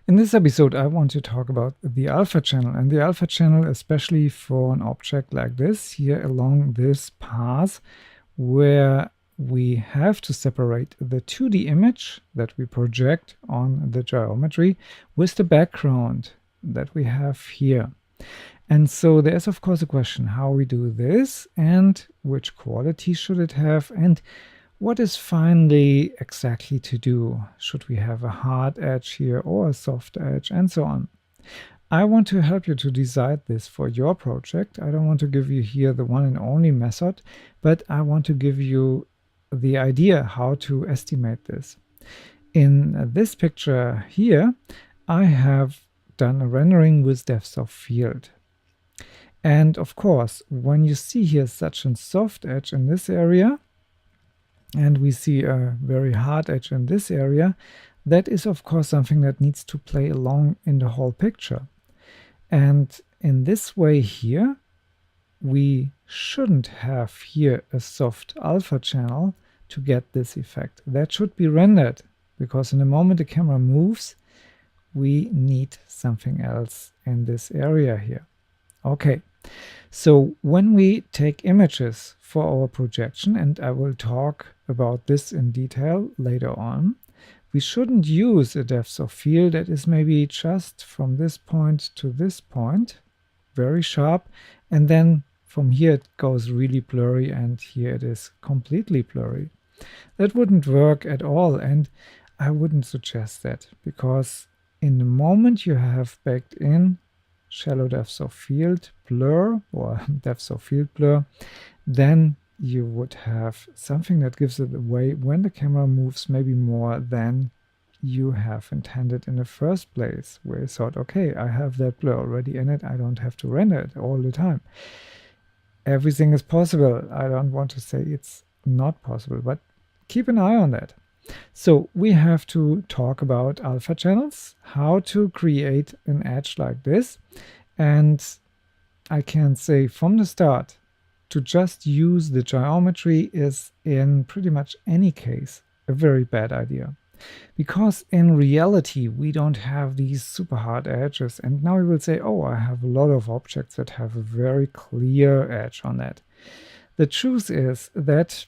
In this episode, I want to talk about the alpha channel, and the alpha channel, especially for an object like this here along this path, where we have to separate the 2D image that we project on the geometry with the background that we have here. And so there's of course a question how we do this and which quality should it have and what is finally exactly to do. Should we have a hard edge here or a soft edge and so on. I want to help you to decide this for your project. I don't want to give you here the one and only method, but I want to give you the idea how to estimate this. In this picture here, I have done a rendering with depth of field. And of course, when you see here such a soft edge in this area, and we see a very hard edge in this area, that is of course something that needs to play along in the whole picture. And in this way here, we shouldn't have here a soft alpha channel to get this effect. That should be rendered, because in the moment the camera moves, we need something else in this area here. Okay, so when we take images for our projection, and I will talk about this in detail later on, we shouldn't use a depth of field that is maybe just from this point to this point, very sharp, and then from here it goes really blurry and here it is completely blurry. That wouldn't work at all, and I wouldn't suggest that, because in the moment you have baked in shallow depth of field blur or depth of field blur, then you would have something that gives it away when the camera moves maybe more than you have intended in the first place, where you thought, okay, I have that blur already in it, I don't have to render it all the time. Everything is possible. I don't want to say it's not possible, but keep an eye on that. So we have to talk about alpha channels, how to create an edge like this. And I can say from the start, to just use the geometry is in pretty much any case a very bad idea. Because in reality, we don't have these super hard edges. And now you will say, oh, I have a lot of objects that have a very clear edge on that. The truth is that,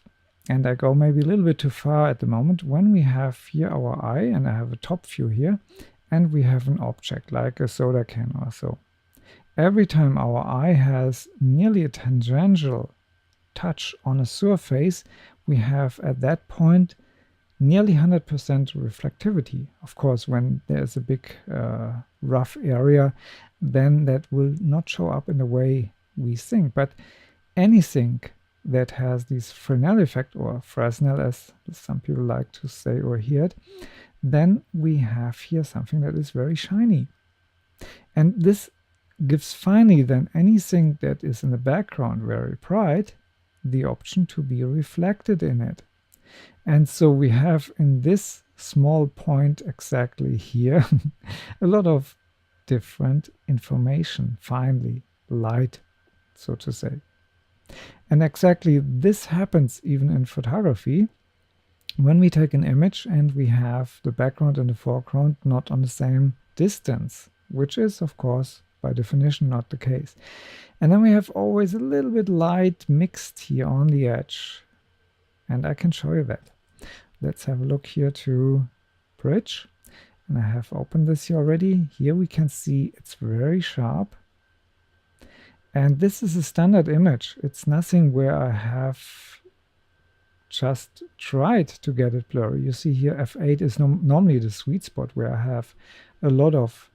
and I go maybe a little bit too far at the moment, when we have here our eye, and I have a top view here, and we have an object like a soda can or so. Every time our eye has nearly a tangential touch on a surface, we have at that point nearly 100% reflectivity. Of course, when there's a big rough area, then that will not show up in the way we think. But anything that has this Fresnel effect, or Fresnel as some people like to say or hear it, then we have here something that is very shiny. And this gives finally then anything that is in the background very bright the option to be reflected in it. And so we have in this small point exactly here a lot of different information, finally, light, so to say. And exactly this happens even in photography when we take an image and we have the background and the foreground not on the same distance, which is of course by definition not the case. And then we have always a little bit light mixed here on the edge. And I can show you that. Let's have a look here to bridge. And I have opened this here already. Here we can see it's very sharp. And this is a standard image. It's nothing where I have just tried to get it blurry. You see here f8 is normally the sweet spot where I have a lot of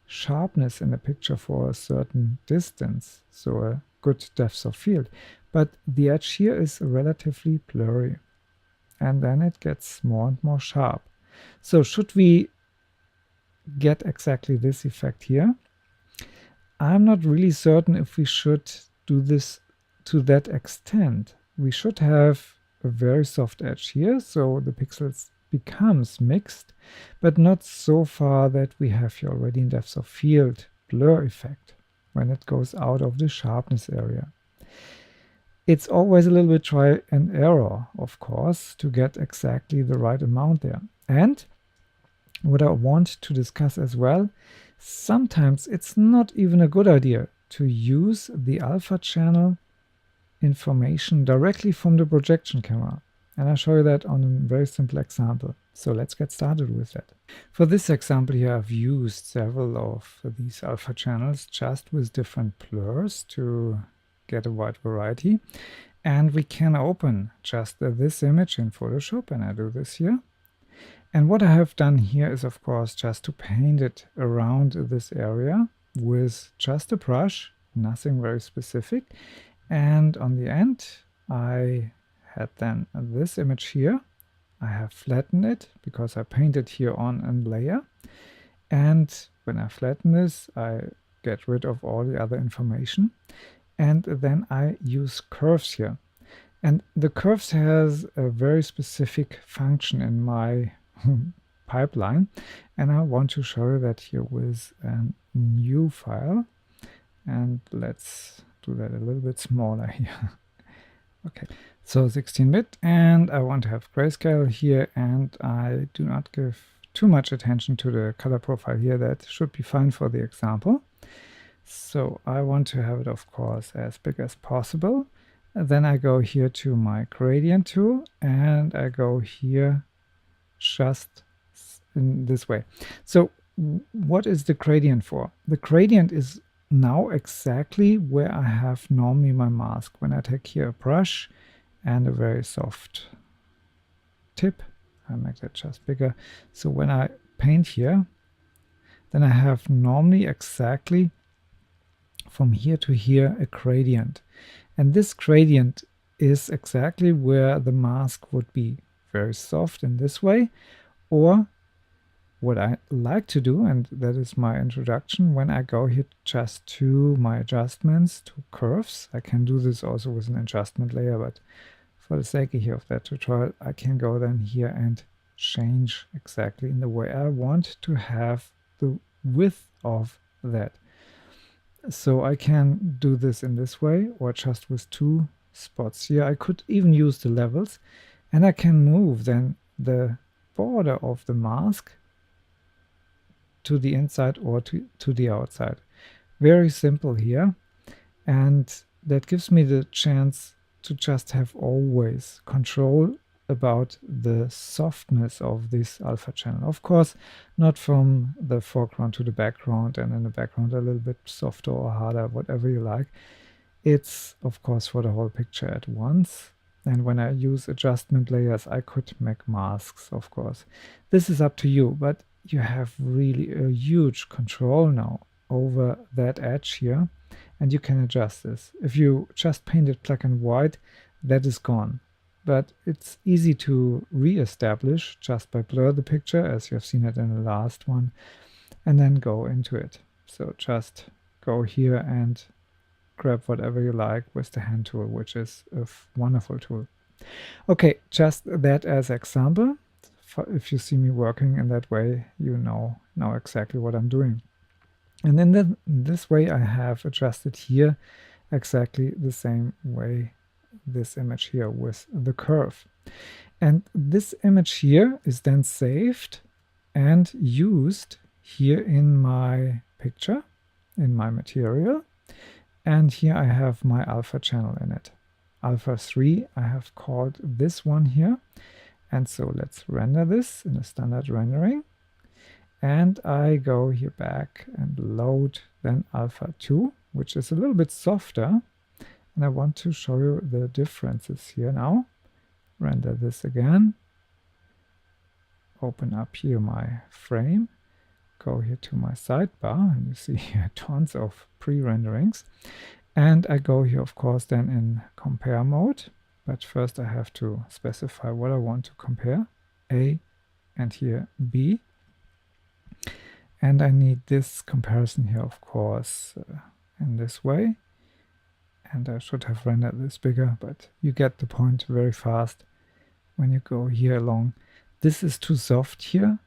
sharpness in the picture for a certain distance, so a good depth of field. But the edge here is relatively blurry, and then it gets more and more sharp. So should we get exactly this effect here? I'm not really certain if we should do this to that extent. We should have a very soft edge here, so the pixels becomes mixed, but not so far that we have here already in depth of field blur effect when it goes out of the sharpness area. It's always a little bit try and error, of course, to get exactly the right amount there. And what I want to discuss as well, sometimes it's not even a good idea to use the alpha channel information directly from the projection camera. And I'll show you that on a very simple example. So let's get started with that. For this example here, I've used several of these alpha channels just with different blurs to get a wide variety. And we can open just this image in Photoshop, and I do this here. And what I have done here is, of course, just to paint it around this area with just a brush, nothing very specific. And on the end, I had then this image here. I have flattened it because I painted here on a layer. And when I flatten this, I get rid of all the other information. And then I use curves here. And the curves has a very specific function in my pipeline. And I want to show you that here with a new file. And let's do that a little bit smaller here. Okay, so 16-bit, and I want to have grayscale here, and I do not give too much attention to the color profile here. That should be fine for the example. So I want to have it, of course, as big as possible. And then I go here to my gradient tool, and I go here just in this way. So what is the gradient for? The gradient is now exactly where I have normally my mask. When I take here a brush and a very soft tip, I make that just bigger. So when I paint here, then I have normally exactly from here to here a gradient. And this gradient is exactly where the mask would be very soft in this way, or what I like to do, and that is my introduction, when I go here just to my adjustments, to curves, I can do this also with an adjustment layer, but for the sake here of that tutorial, I can go then here and change exactly in the way I want to have the width of that. So I can do this in this way, or just with two spots here. I could even use the levels, and I can move then the border of the mask to the inside or to the outside. Very simple here, and that gives me the chance to just have always control about the softness of this alpha channel. Of course, not from the foreground to the background, and in the background a little bit softer or harder, whatever you like. It's, of course, for the whole picture at once. And when I use adjustment layers, I could make masks, of course. This is up to you, but you have really a huge control now over that edge here, and you can adjust this. If you just paint it black and white, that is gone. But it's easy to re-establish just by blur the picture, as you have seen it in the last one, and then go into it. So just go here and grab whatever you like with the hand tool, which is a wonderful tool. Okay, just that as example. If you see me working in that way, you know now exactly what I'm doing. And in this way, I have adjusted here exactly the same way this image here with the curve. And this image here is then saved and used here in my picture, in my material. And here I have my alpha channel in it. Alpha 3, I have called this one here. And so let's render this in a standard rendering. And I go here back and load then alpha 2, which is a little bit softer. And I want to show you the differences here now. Render this again. Open up here my frame. Go here to my sidebar, and you see here tons of pre-renderings. And I go here, of course, then in compare mode. But first I have to specify what I want to compare, A and here B. And I need this comparison here, of course, in this way. And I should have rendered this bigger, but you get the point very fast when you go here along. This is too soft here.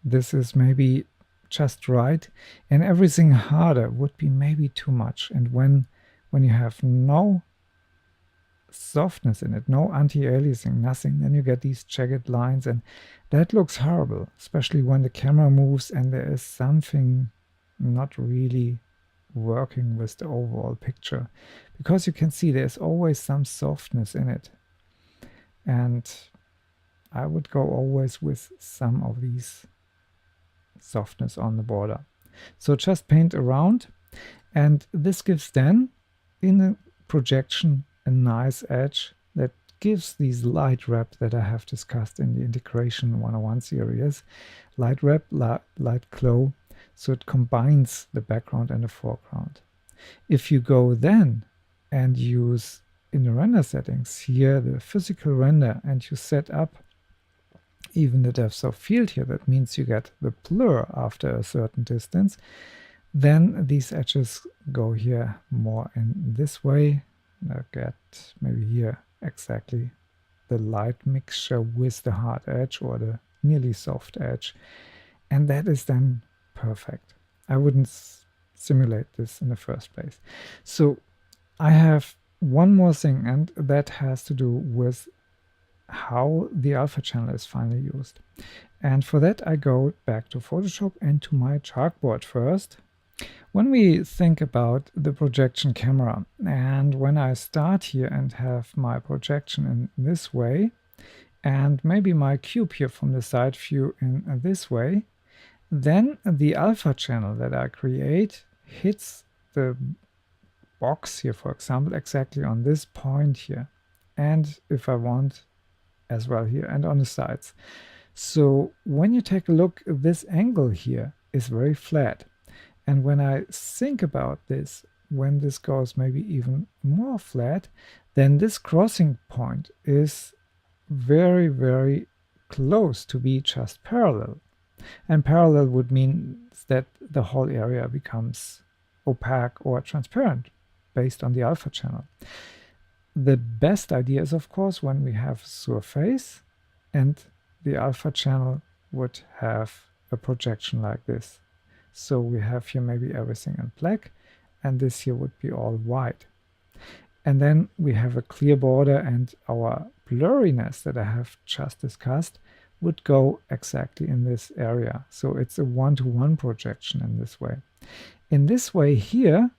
This is maybe just right. And everything harder would be maybe too much. And when you have no softness in it, no anti-aliasing, nothing. Then you get these jagged lines, and that looks horrible, especially when the camera moves and there is something not really working with the overall picture, because you can see there's always some softness in it. And I would go always with some of these softness on the border. So just paint around, and this gives then in the projection a nice edge that gives these light wrap that I have discussed in the Integration 101 series. Light wrap, light glow, so it combines the background and the foreground. If you go then and use in the render settings here the physical render, and you set up even the depth of field here, that means you get the blur after a certain distance, then these edges go here more in this way. I get maybe here exactly the light mixture with the hard edge or the nearly soft edge, and that is then perfect. I wouldn't simulate this in the first place. So I have one more thing, and that has to do with how the alpha channel is finally used. And for that I go back to Photoshop and to my chalkboard first. When we think about the projection camera, and when I start here and have my projection in this way, and maybe my cube here from the side view in this way, then the alpha channel that I create hits the box here, for example, exactly on this point here. And if I want, as well here and on the sides. So when you take a look, this angle here is very flat. And when I think about this, when this goes maybe even more flat, then this crossing point is very, very close to be just parallel. And parallel would mean that the whole area becomes opaque or transparent based on the alpha channel. The best idea is, of course, when we have surface and the alpha channel would have a projection like this. So we have here maybe everything in black, and this here would be all white. And then we have a clear border, and our blurriness that I have just discussed would go exactly in this area. So it's a one-to-one projection in this way. In this way here,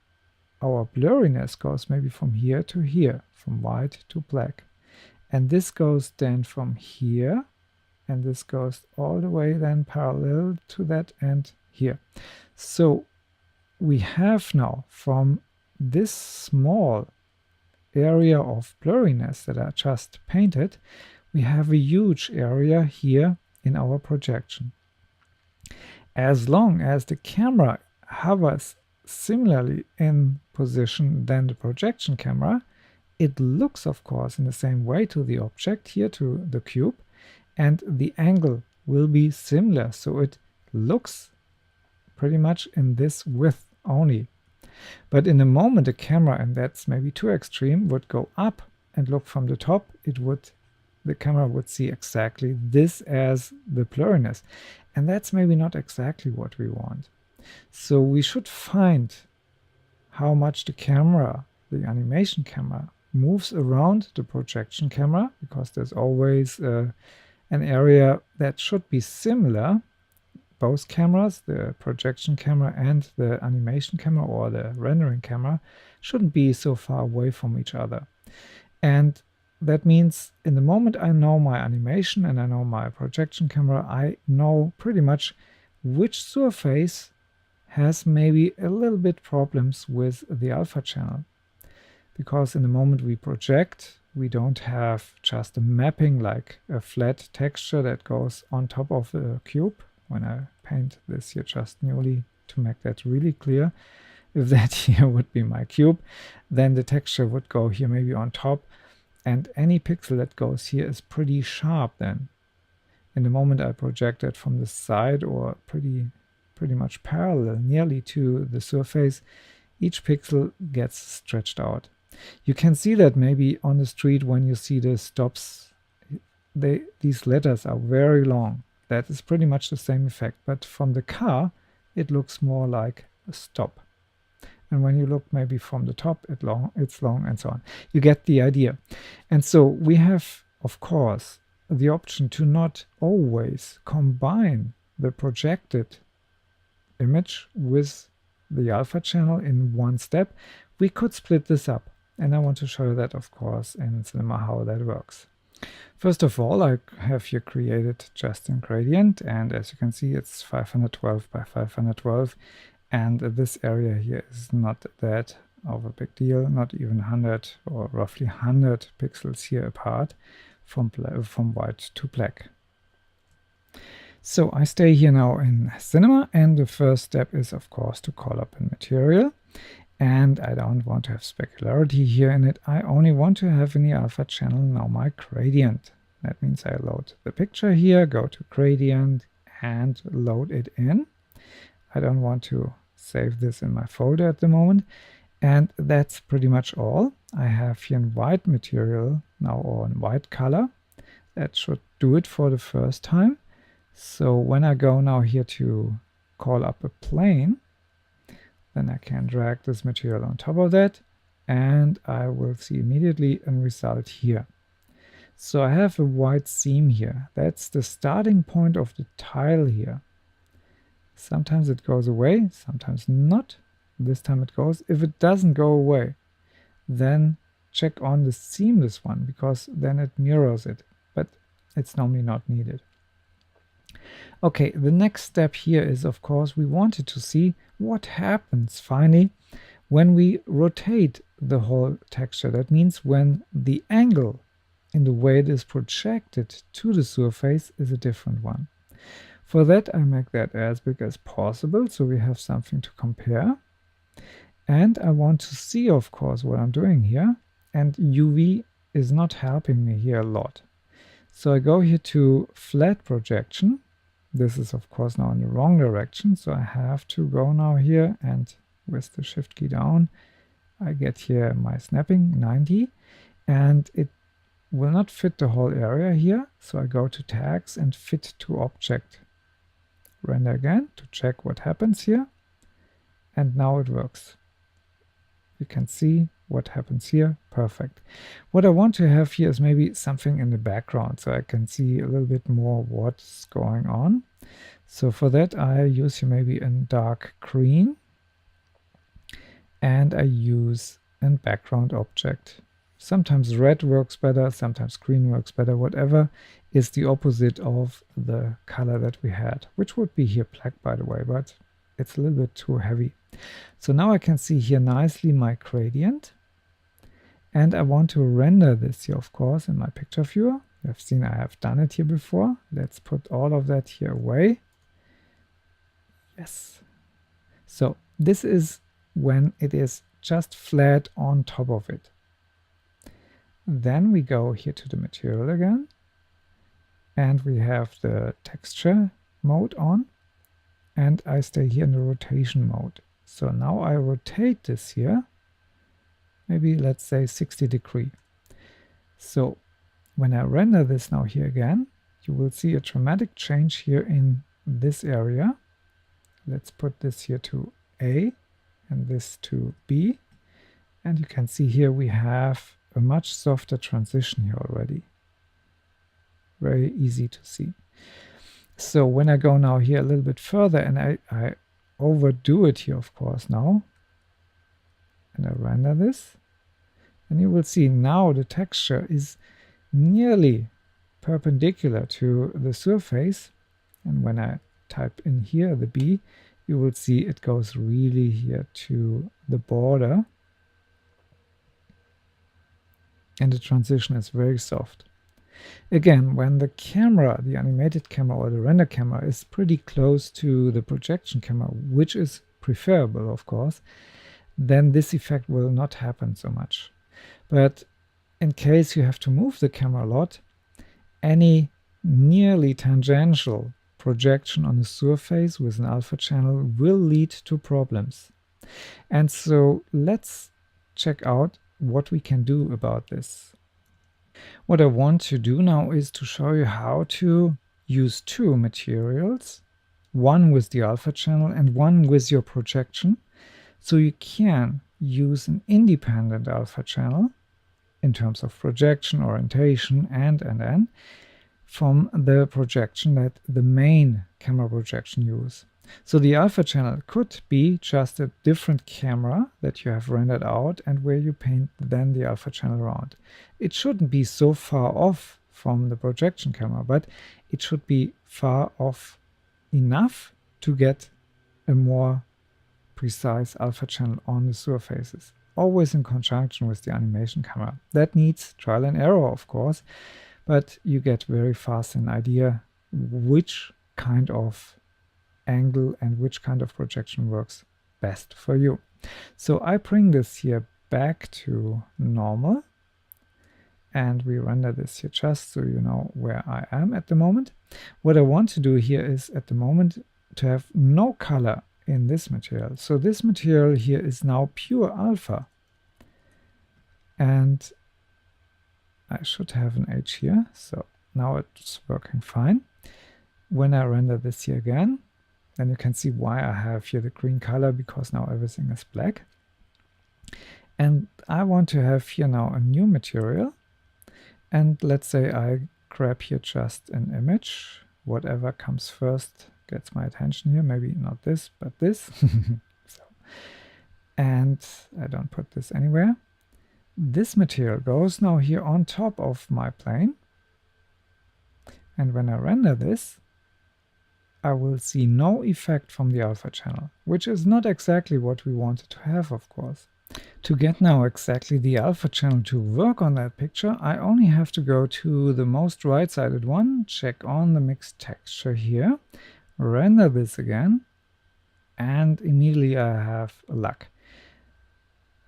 our blurriness goes maybe from here to here, from white to black. And this goes then from here, and this goes all the way then parallel to that end here. So we have now from this small area of blurriness that I just painted, we have a huge area here in our projection. As long as the camera hovers similarly in position than the projection camera, it looks, of course, in the same way to the object here, to the cube, and the angle will be similar. So it looks pretty much in this width only. But in the moment the camera, and that's maybe too extreme, would go up and look from the top, the camera would see exactly this as the blurriness. And that's maybe not exactly what we want. So we should find how much the camera, the animation camera, moves around the projection camera, because there's always an area that should be similar. Both cameras, the projection camera and the animation camera or the rendering camera, shouldn't be so far away from each other. And that means in the moment I know my animation and I know my projection camera, I know pretty much which surface has maybe a little bit problems with the alpha channel. Because in the moment we project, we don't have just a mapping like a flat texture that goes on top of the cube. When I paint this here just newly to make that really clear, if that here would be my cube, then the texture would go here maybe on top, and any pixel that goes here is pretty sharp then. In the moment I project it from the side or pretty much parallel nearly to the surface, each pixel gets stretched out. You can see that maybe on the street when you see the stops, these letters are very long. That is pretty much the same effect, but from the car it looks more like a stop. and when you look maybe from the top, it's long, and so on. You get the idea. And so we have, of course, the option to not always combine the projected image with the alpha channel in one step. We could split this up, and I want to show you that, of course, in Cinema how that works. First of all, I have here created just in gradient, and as you can see, it's 512 by 512, and this area here is not that of a big deal, not even 100 or roughly 100 pixels here apart from white to black. So I stay here now in Cinema, and the first step is, of course, to call up a material. And I don't want to have specularity here in it. I only want to have in the alpha channel now my gradient. That means I load the picture here, go to gradient and load it in. I don't want to save this in my folder at the moment. And that's pretty much all. I have here in white material now, or in white color. That should do it for the first time. So when I go now here to call up a plane, then I can drag this material on top of that, and I will see immediately a result here. So I have a white seam here. That's the starting point of the tile here. Sometimes it goes away, sometimes not. This time it goes. If it doesn't go away, then check on the seamless one, because then it mirrors it, but it's normally not needed. Okay, the next step here is, of course, we wanted to see what happens finally when we rotate the whole texture. That means when the angle in the way it is projected to the surface is a different one. For that, I make that as big as possible, so we have something to compare. And I want to see, of course, what I'm doing here, and UV is not helping me here a lot. So I go here to flat projection. This is, of course, now in the wrong direction, so I have to go now here, and with the shift key down, I get here my snapping 90, and it will not fit the whole area here, so I go to tags and fit to object. Render again to check what happens here, and now it works. You can see what happens here. Perfect. What I want to have here is maybe something in the background, so I can see a little bit more what's going on. So for that, I use here maybe a dark green, and I use a background object. Sometimes red works better, sometimes green works better, whatever is the opposite of the color that we had, which would be here black, by the way, but it's a little bit too heavy. So now I can see here nicely my gradient, and I want to render this here, of course, in my picture viewer. You have seen I have done it here before. Let's put all of that here away. Yes. So this is when it is just flat on top of it. Then we go here to the material again, and we have the texture mode on, and I stay here in the rotation mode. So now I rotate this here, maybe let's say 60 degrees. So when I render this now here again, you will see a dramatic change here in this area. Let's put this here to A and this to B. And you can see here we have a much softer transition here already. Very easy to see. So when I go now here a little bit further, and I overdo it here, of course, now, and I render this, and you will see now the texture is nearly perpendicular to the surface. And when I type in here the B, you will see it goes really here to the border, and the transition is very soft. Again, when the camera, the animated camera or the render camera, is pretty close to the projection camera, which is preferable, of course, then this effect will not happen so much. But in case you have to move the camera a lot, any nearly tangential projection on a surface with an alpha channel will lead to problems. And so let's check out what we can do about this. What I want to do now is to show you how to use two materials, one with the alpha channel and one with your projection. So you can use an independent alpha channel in terms of projection, orientation, and from the projection that the main camera projection use. So the alpha channel could be just a different camera that you have rendered out and where you paint then the alpha channel around. It shouldn't be so far off from the projection camera, but it should be far off enough to get a more precise alpha channel on the surfaces, always in conjunction with the animation camera. That needs trial and error, of course, but you get very fast an idea which kind of angle and which kind of projection works best for you. So I bring this here back to normal, and we render this here just so you know where I am at the moment. What I want to do here is at the moment to have no color in this material. So this material here is now pure alpha, and I should have an H here, so now it's working fine. When I render this here again, then you can see why I have here the green color, because now everything is black. And I want to have here now a new material, and let's say I grab here just an image. Whatever comes first gets my attention here, maybe not this, but this. So, and I don't put this anywhere. This material goes now here on top of my plane, and when I render this, I will see no effect from the alpha channel, which is not exactly what we wanted to have, of course. To get now exactly the alpha channel to work on that picture, I only have to go to the most right-sided one, check on the mixed texture here, render this again, and immediately I have luck.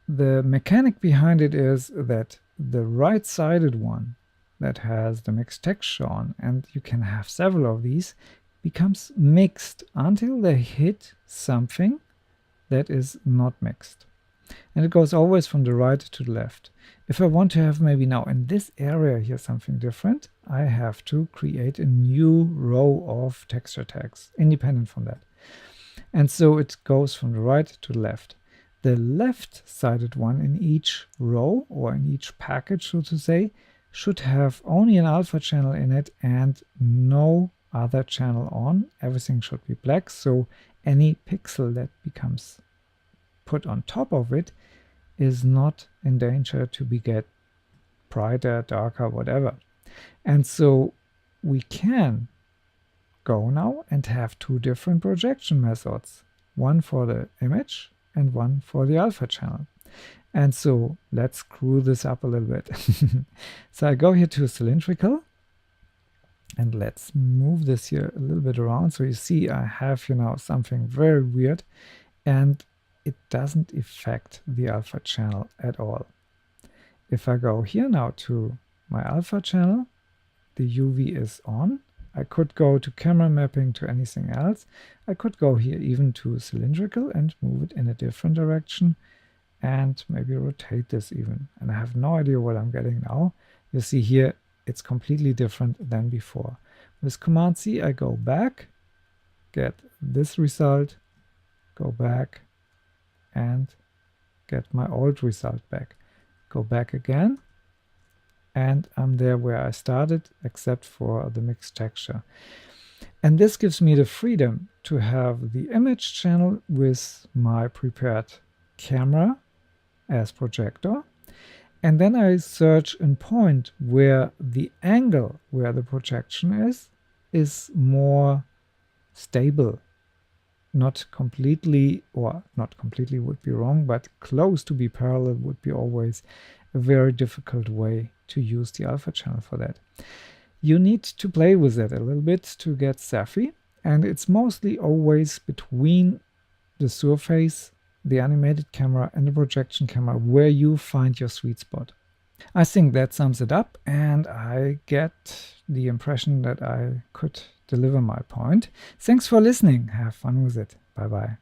The mechanic behind it is that the right-sided one that has the mixed texture on, and you can have several of these, becomes mixed until they hit something that is not mixed. And it goes always from the right to the left. If I want to have maybe now in this area here something different, I have to create a new row of texture tags independent from that. And so it goes from the right to the left. The left-sided one in each row, or in each package, so to say, should have only an alpha channel in it and no other channel on. Everything should be black, so any pixel that becomes put on top of it is not in danger to be get brighter, darker, whatever. And so we can go now and have two different projection methods, one for the image and one for the alpha channel. And so let's screw this up a little bit. So I go here to cylindrical, and let's move this here a little bit around. So you see I have here now something very weird, and it doesn't affect the alpha channel at all. If I go here now to my alpha channel, the UV is on. I could go to camera mapping, to anything else. I could go here even to cylindrical and move it in a different direction and maybe rotate this even. And I have no idea what I'm getting now. You see here it's completely different than before. With Command C I go back, get this result, go back and get my old result back. Go back again, and I'm there where I started, except for the mixed texture. And this gives me the freedom to have the image channel with my prepared camera as projector. And then I search and point where the angle where the projection is more stable. Not completely, or not completely would be wrong, but close to be parallel would be always a very difficult way to use the alpha channel for that. You need to play with it a little bit to get savvy, and it's mostly always between the surface, the animated camera and the projection camera where you find your sweet spot. I think that sums it up, and I get the impression that I could deliver my point. Thanks for listening. Have fun with it. Bye bye.